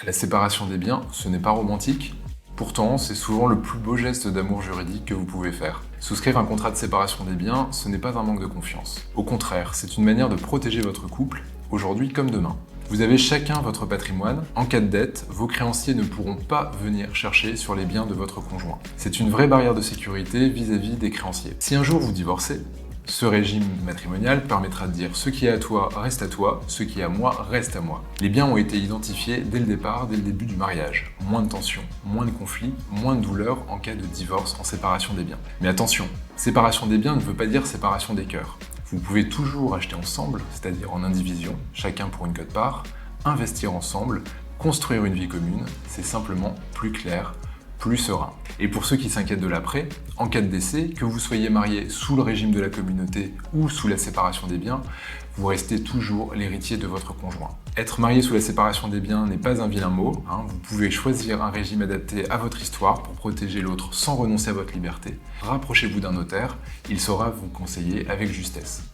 La séparation des biens, ce n'est pas romantique. Pourtant, c'est souvent le plus beau geste d'amour juridique que vous pouvez faire. Souscrire un contrat de séparation des biens, ce n'est pas un manque de confiance. Au contraire, c'est une manière de protéger votre couple, aujourd'hui comme demain. Vous avez chacun votre patrimoine. En cas de dette, vos créanciers ne pourront pas venir chercher sur les biens de votre conjoint. C'est une vraie barrière de sécurité vis-à-vis des créanciers. Si un jour vous divorcez, ce régime matrimonial permettra de dire ce qui est à toi reste à toi, ce qui est à moi reste à moi. Les biens ont été identifiés dès le départ, dès le début du mariage. Moins de tensions, moins de conflits, moins de douleurs en cas de divorce en séparation des biens. Mais attention, séparation des biens ne veut pas dire séparation des cœurs. Vous pouvez toujours acheter ensemble, c'est-à-dire en indivision, chacun pour une quote-part, investir ensemble, construire une vie commune, c'est simplement plus clair, plus serein. Et pour ceux qui s'inquiètent de l'après, en cas de décès, que vous soyez marié sous le régime de la communauté ou sous la séparation des biens, vous restez toujours l'héritier de votre conjoint. Être marié sous la séparation des biens n'est pas un vilain mot, vous pouvez choisir un régime adapté à votre histoire pour protéger l'autre sans renoncer à votre liberté. Rapprochez-vous d'un notaire, il saura vous conseiller avec justesse.